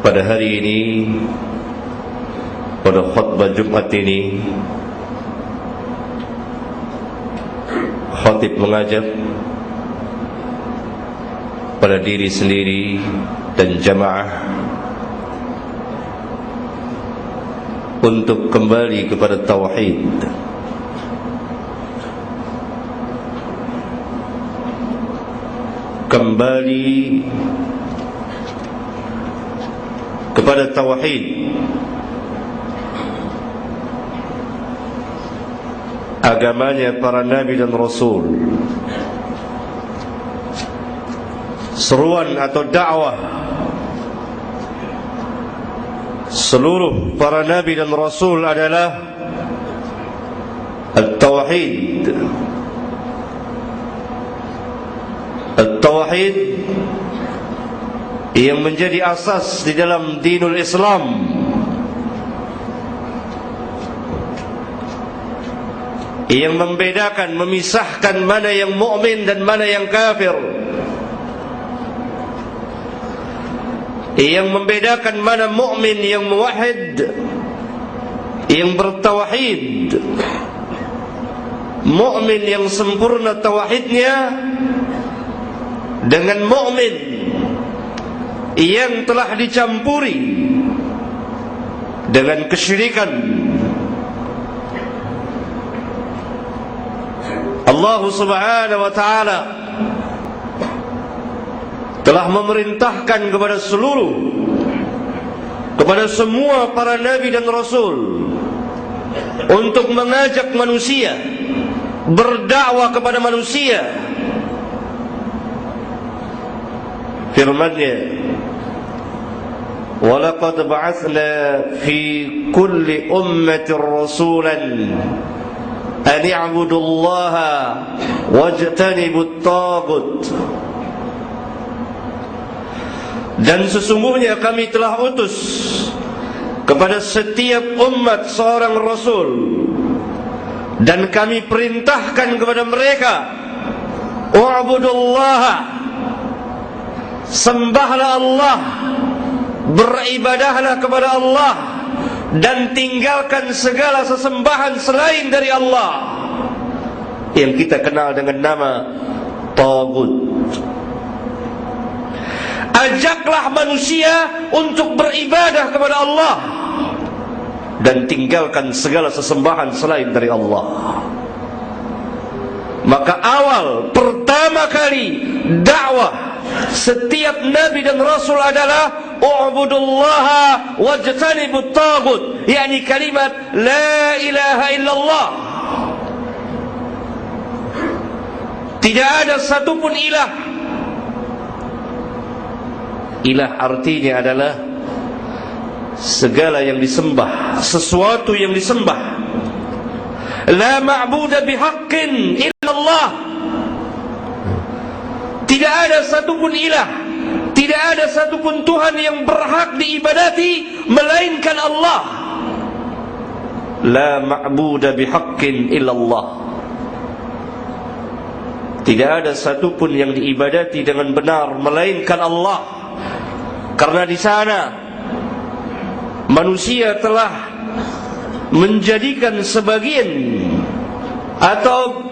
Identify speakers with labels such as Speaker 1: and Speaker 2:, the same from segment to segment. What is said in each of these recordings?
Speaker 1: pada hari ini, pada khutbah Jumat ini, khatib mengajak pada diri sendiri dan jamaah untuk kembali kepada tauhid, kembali kepada tauhid, agamanya para nabi dan rasul. Seruan atau dakwah seluruh para nabi dan rasul adalah at-tauhid. At-tauhid yang menjadi asas di dalam dinul Islam, yang membedakan, memisahkan mana yang mukmin dan mana yang kafir, yang membedakan mana mukmin yang muwahhid, yang bertauhid, mukmin yang sempurna tauhidnya, dengan mukmin yang telah dicampuri dengan kesyirikan. Allah Subhanahu wa ta'ala telah memerintahkan kepada semua para nabi dan rasul untuk mengajak manusia, berdakwah kepada manusia. Firman-Nya, "Walaqad ba'atsna fi kulli ummatin rasulan an i'budullaha wajtanibut taghut." Dan sesungguhnya kami telah utus kepada setiap umat seorang rasul, dan kami perintahkan kepada mereka, "U'budullaha", sembahlah Allah, beribadahlah kepada Allah, dan tinggalkan segala sesembahan selain dari Allah yang kita kenal dengan nama taghut. Ajaklah manusia untuk beribadah kepada Allah dan tinggalkan segala sesembahan selain dari Allah. Maka awal pertama kali dakwah setiap nabi dan rasul adalah u'budullaha wajtanibut taghut, yakni kalimat la ilaha illallah. Tidak ada satupun ilah. Ilah artinya adalah segala yang disembah, sesuatu yang disembah. La ma'buda bihaqqin illallah. Tidak ada satupun ilah, tidak ada satupun Tuhan yang berhak diibadati melainkan Allah. La ma'buda bihaqqin illallah. Tidak ada satupun yang diibadati dengan benar melainkan Allah. Karena di sana manusia telah menjadikan sebagian atau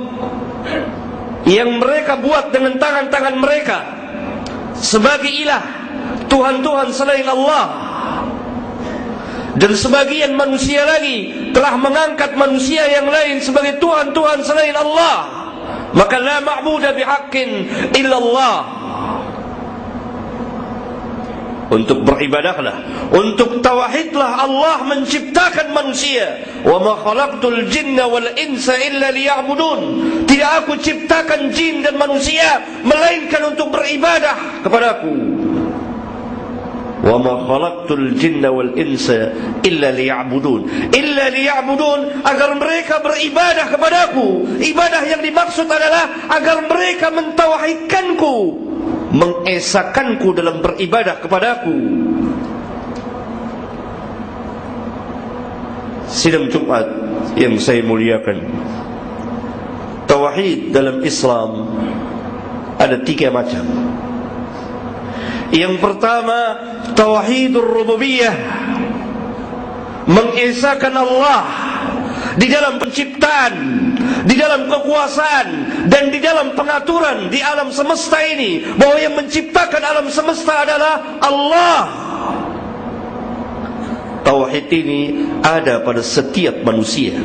Speaker 1: yang mereka buat dengan tangan-tangan mereka sebagai ilah, Tuhan-Tuhan selain Allah. Dan sebagian manusia lagi telah mengangkat manusia yang lain sebagai Tuhan-Tuhan selain Allah. Maka la ma'buda bihaqqin illallah. Untuk beribadahlah, untuk tauhidlah Allah menciptakan manusia. Wa ma khalaqtul jinna wal insa illa liya'budun. Tidak aku ciptakan jin dan manusia melainkan untuk beribadah kepadaku. Wa ma khalaqtul jinna wal insa illa liya'budun. Illa liya'budun, agar mereka beribadah kepadaku. Ibadah yang dimaksud adalah agar mereka mentauhidkanku, mengesakanku dalam beribadah kepadaku. Sidang Jumat yang saya muliakan, tauhid dalam Islam ada 3 macam. Yang pertama, tauhidur rububiyah, mengesahkan Allah di dalam penciptaan, di dalam kekuasaan, dan di dalam pengaturan di alam semesta ini, bahwa yang menciptakan alam semesta adalah Allah. Tauhid ini ada pada setiap manusia,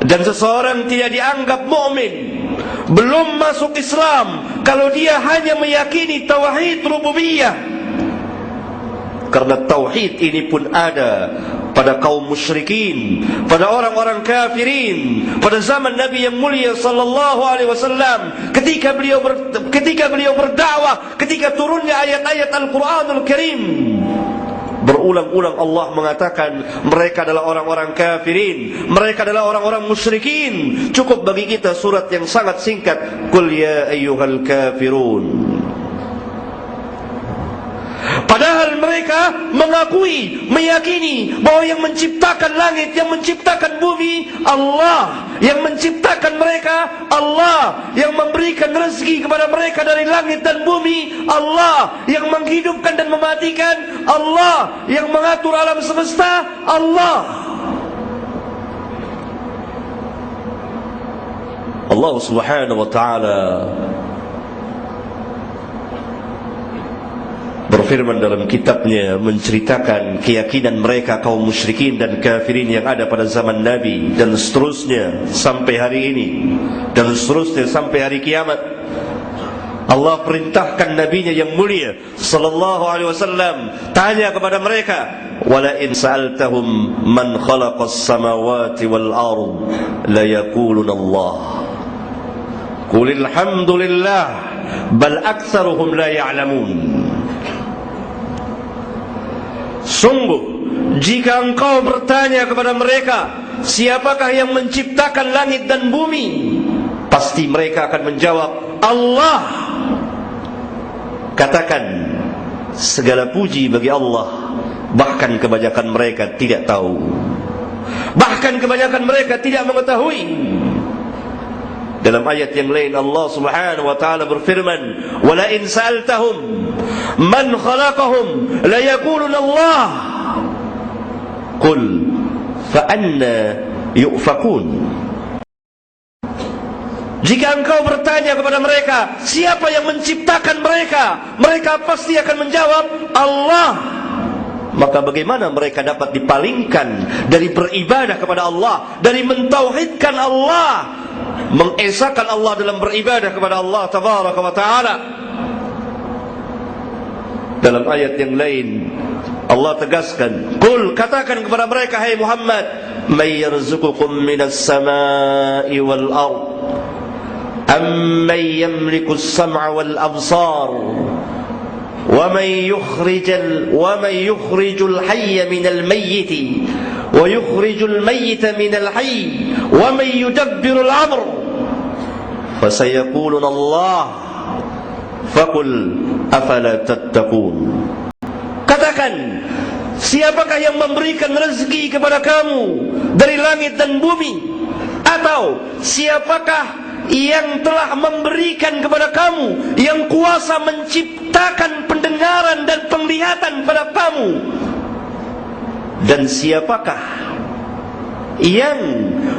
Speaker 1: dan seseorang tidak dianggap mukmin, belum masuk Islam, kalau dia hanya meyakini tauhid rububiyah. Karena tauhid ini pun ada pada kaum musyrikin, pada orang-orang kafirin, pada zaman Nabi yang mulia sallallahu alaihi wasallam, ketika beliau berdakwah, ketika turunnya ayat-ayat Al-Qur'anul Karim. Berulang-ulang Allah mengatakan mereka adalah orang-orang kafirin, mereka adalah orang-orang musyrikin. Cukup bagi kita surat yang sangat singkat, Qul ya ayyuhal kafirun. Padahal mereka mengakui, meyakini bahwa yang menciptakan langit, yang menciptakan bumi Allah, yang menciptakan mereka Allah, yang memberikan rezeki kepada mereka dari langit dan bumi Allah, yang menghidupkan dan mematikan Allah, yang mengatur alam semesta Allah. Allah Subhanahu wa ta'ala berfirman dalam kitabnya, menceritakan keyakinan mereka kaum musyrikin dan kafirin yang ada pada zaman Nabi, dan seterusnya sampai hari ini, dan seterusnya sampai hari kiamat. Allah perintahkan nabinya yang mulia sallallahu alaihi wasallam tanya kepada mereka, wala in sa'altahum man khalaqas samawati wal ard la yaquluna Allah qulil hamdulillah bal aktsaruhum la ya'lamun. Sungguh, jika engkau bertanya kepada mereka, siapakah yang menciptakan langit dan bumi, pasti mereka akan menjawab, Allah. Katakan, segala puji bagi Allah. Bahkan kebanyakan mereka tidak tahu, bahkan kebanyakan mereka tidak mengetahui. Dalam ayat yang lain Allah Subhanahu wa ta'ala berfirman, wala in sa'altahum man khalaqahum la yaquluna Allah qul fa anna yufakun. Jika engkau bertanya kepada mereka, siapa yang menciptakan mereka, mereka pasti akan menjawab Allah. Maka bagaimana mereka dapat dipalingkan dari beribadah kepada Allah, dari mentauhidkan Allah, mengesahkan Allah dalam beribadah kepada Allah tabaraka wa ta'ala. Dalam ayat yang lain Allah tegaskan, qul, katakan kepada mereka, hai Muhammad, may yarzuqukum minas samai wal ard amman yamliku as-sam'a wal absar wa man yukhrijul hayya minal mayyiti wa yukhrijul mayyita minal hayy wa man yudabbirul amr fasayaquluna Allah faqul afala tattaqun. Katakan, siapakah yang memberikan rezeki kepada kamu dari langit dan bumi? Atau siapakah yang telah memberikan kepada kamu, yang kuasa menciptakan pendengaran dan penglihatan pada kamu? Dan siapakah yang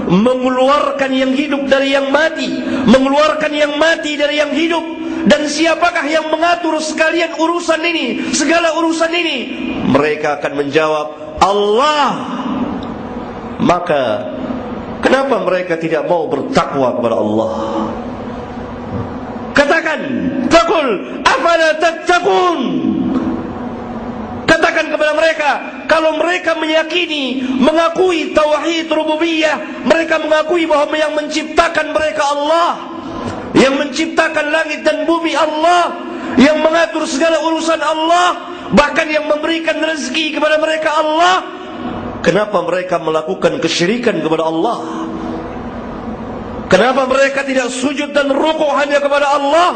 Speaker 1: mengeluarkan yang hidup dari yang mati, mengeluarkan yang mati dari yang hidup? Dan siapakah yang mengatur sekalian urusan ini, segala urusan ini? Mereka akan menjawab, Allah. Maka kenapa mereka tidak mau bertakwa kepada Allah? Katakan, faqul afala tattaqun. Katakan kepada mereka, kalau mereka meyakini, mengakui tauhid rububiyah, mereka mengakui bahwa yang menciptakan mereka Allah, yang menciptakan langit dan bumi Allah, yang mengatur segala urusan Allah, bahkan yang memberikan rezeki kepada mereka Allah, kenapa mereka melakukan kesyirikan kepada Allah? Kenapa mereka tidak sujud dan rukuk hanya kepada Allah?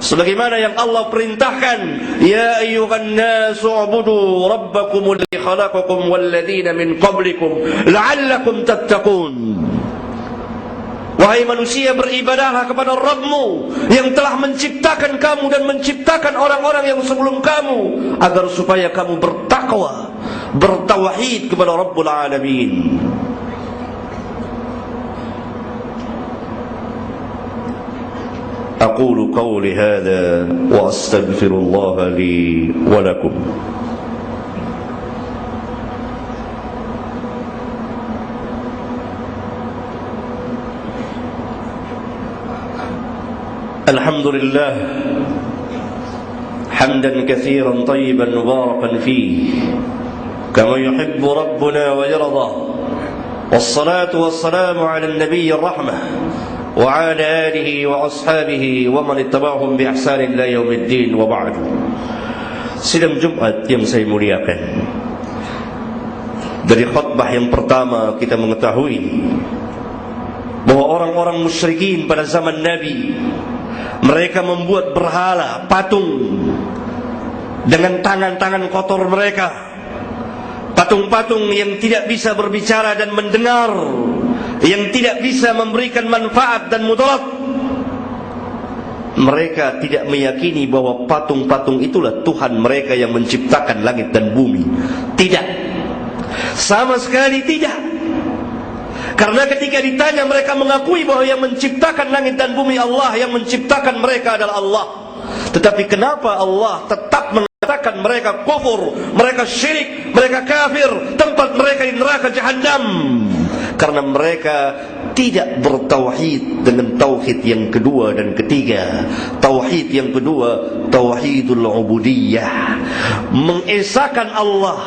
Speaker 1: Sebagaimana yang Allah perintahkan, ya ayyuhan nasu ubudu rabbakumul ladzi khalaqakum wal ladzina min qablikum la'allakum tattaqun. Wahai manusia, beribadahlah kepada Rabbmu yang telah menciptakan kamu dan menciptakan orang-orang yang sebelum kamu, agar supaya kamu bertakwa, bertauhid kepada Rabbul Alamin. أقول قولي هذا وأستغفر الله لي ولكم. الحمد لله حمدا كثيرا طيبا مباركا فيه كما يحب ربنا ويرضى، والصلاة والسلام على النبي الرحمة وعلى آله وأصحابه ومن اتبعهم بإحسان إلى يوم الدين، وبعد. Sidang Jumat yang saya muliakan, dari khutbah yang pertama kita mengetahui bahwa orang-orang musyrikin pada zaman Nabi, mereka membuat berhala, patung dengan tangan-tangan kotor mereka, patung-patung yang tidak bisa berbicara dan mendengar, yang tidak bisa memberikan manfaat dan mudarat. Mereka tidak meyakini bahwa patung-patung itulah Tuhan mereka yang menciptakan langit dan bumi. Tidak, sama sekali tidak. Karena ketika ditanya, mereka mengakui bahwa yang menciptakan langit dan bumi Allah, yang menciptakan mereka adalah Allah. Tetapi kenapa Allah tetap mengatakan mereka kufur, mereka syirik, mereka kafir, tempat mereka di neraka Jahannam? Karena mereka tidak bertauhid dengan tauhid yang kedua dan ketiga. Tauhid yang kedua, tauhidul ubudiyah, mengesahkan Allah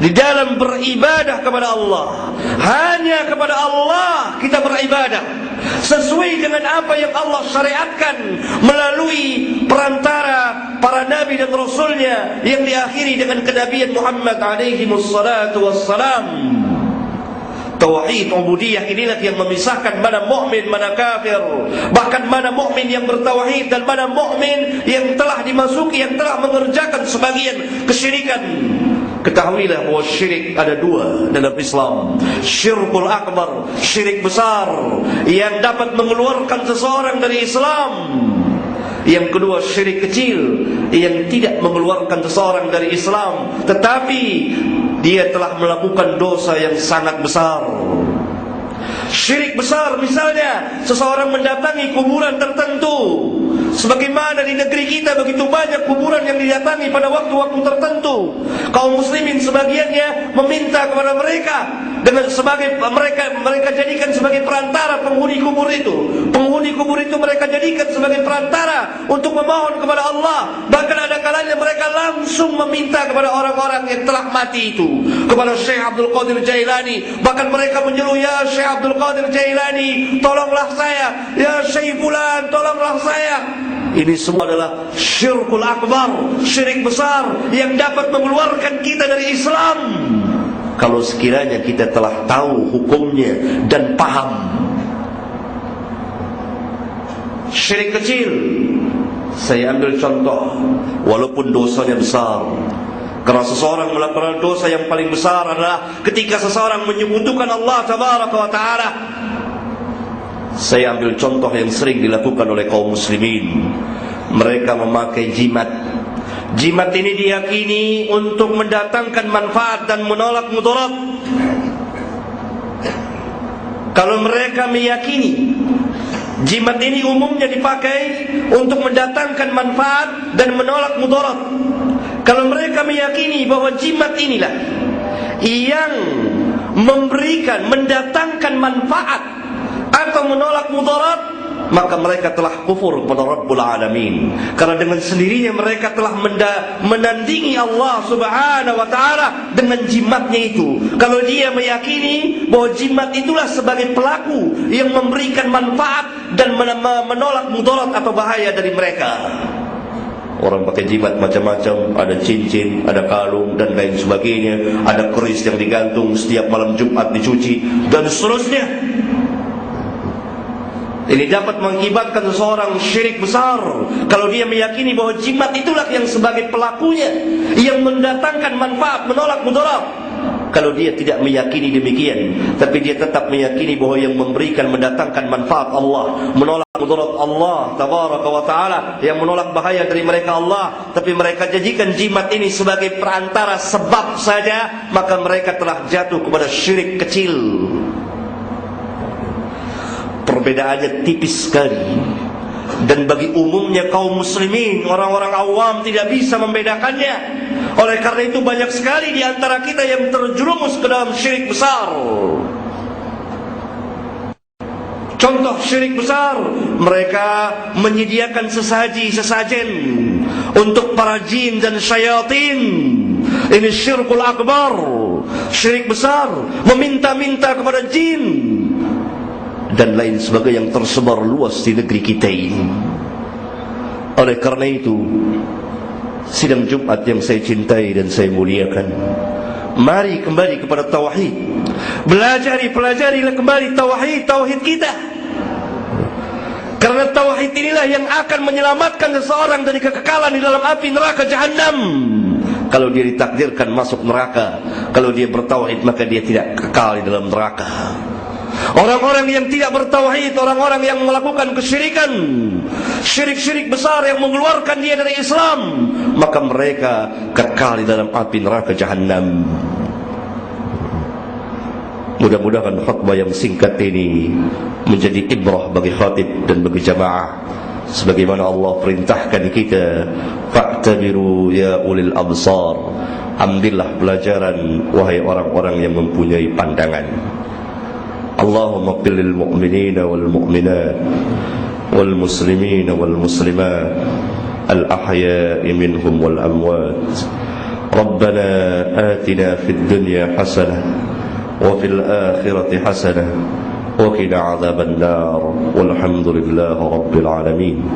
Speaker 1: di dalam beribadah kepada Allah. Hanya kepada Allah kita beribadah sesuai dengan apa yang Allah syariatkan melalui perantara para nabi dan rasulnya yang diakhiri dengan kenabian Muhammad alaihi wassalatu wassalam. Tauhid ubudiyah inilah yang memisahkan mana mukmin, mana kafir, bahkan mana mukmin yang bertauhid dan mana mukmin yang telah dimasuki, yang telah mengerjakan sebagian kesyirikan. Ketahuilah bahwa syirik ada dua dalam Islam. Syirkul akbar, syirik besar yang dapat mengeluarkan seseorang dari Islam. Yang kedua, syirik kecil yang tidak mengeluarkan seseorang dari Islam, tetapi dia telah melakukan dosa yang sangat besar. Syirik besar misalnya seseorang mendatangi kuburan tertentu. Sebagaimana di negeri kita begitu banyak kuburan yang didatangi pada waktu-waktu tertentu. Kaum muslimin sebagiannya meminta kepada mereka dengan sebagai mereka jadikan sebagai perantara penghuni kubur itu. Penghuni kubur itu mereka jadikan sebagai perantara untuk memohon kepada Allah. Bahkan ada kalanya mereka langsung meminta kepada orang-orang yang telah mati itu, kepada Syekh Abdul Qadir Jailani. Bahkan mereka menyeru, ya Syekh Abdul Qadir Jailani, tolonglah saya. Ya Syekh Fulan, tolonglah saya. Ini semua adalah syirkul akbar, syirik besar yang dapat mengeluarkan kita dari Islam. Kalau sekiranya kita telah tahu hukumnya dan paham. Syirik kecil, saya ambil contoh, walaupun dosanya besar. Karena seseorang melakukan dosa yang paling besar adalah ketika seseorang menyekutukan Allah Tabaraka wa Ta'ala. Saya ambil contoh yang sering dilakukan oleh kaum muslimin. Mereka memakai jimat. Jimat ini diyakini untuk mendatangkan manfaat dan menolak mudarat. Kalau mereka meyakini jimat ini umumnya dipakai untuk mendatangkan manfaat dan menolak mudarat, kalau mereka meyakini bahwa jimat inilah yang memberikan, mendatangkan manfaat atau menolak mudarat, maka mereka telah kufur kepada Rabbul Alamin. Karena dengan sendirinya mereka telah menandingi Allah Subhanahu wa Ta'ala dengan jimatnya itu. Kalau dia meyakini bahwa jimat itulah sebagai pelaku yang memberikan manfaat dan menolak mudarat atau bahaya dari mereka. Orang pakai jimat macam-macam, ada cincin, ada kalung dan lain sebagainya, ada keris yang digantung setiap malam Jumat dicuci dan seterusnya. Ini dapat mengakibatkan seseorang syirik besar kalau dia meyakini bahwa jimat itulah yang sebagai pelakunya yang mendatangkan manfaat, menolak mudarat. kalau dia tidak meyakini demikian, tapi dia tetap meyakini bahawa yang memberikan, mendatangkan manfaat Allah, menolak mudarat Allah tabaraka wa ta'ala, yang menolak bahaya dari mereka Allah, tapi mereka jadikan jimat ini sebagai perantara sebab saja, maka mereka telah jatuh kepada syirik kecil. Perbedaannya tipis sekali. Dan bagi umumnya kaum muslimin, orang-orang awam tidak bisa membedakannya. Oleh karena itu banyak sekali di antara kita yang terjerumus ke dalam syirik besar. Contoh syirik besar, mereka menyediakan sesajen untuk para jin dan syaitan. Ini syirkul akbar, syirik besar, meminta-minta kepada jin dan lain sebagainya yang tersebar luas di negeri kita ini. Oleh karena itu, sidang Jumat yang saya cintai dan saya muliakan, mari kembali kepada tauhid. Pelajarilah kembali tauhid kita. Karena tauhid inilah yang akan menyelamatkan seseorang dari kekekalan di dalam api neraka Jahannam. Kalau dia ditakdirkan masuk neraka, kalau dia bertauhid, maka dia tidak kekal di dalam neraka. Orang-orang yang tidak bertauhid, orang-orang yang melakukan kesyirikan, syirik-syirik besar yang mengeluarkan dia dari Islam, maka mereka kekal di dalam api neraka Jahannam. Mudah-mudahan khutbah yang singkat ini menjadi ibrah bagi khatib dan bagi jamaah, sebagaimana Allah perintahkan kita, fa'tabiru ya ulil absar, ambillah pelajaran wahai orang-orang yang mempunyai pandangan. Allahumma qil lil mu'minina wal mu'minat wal muslimina wal muslimat al ahya'i minhum wal amwat. Rabbana atina fid dunya hasanah wa fil akhirati hasanah wa qina adzaban nar walhamdulillahi rabbil alamin.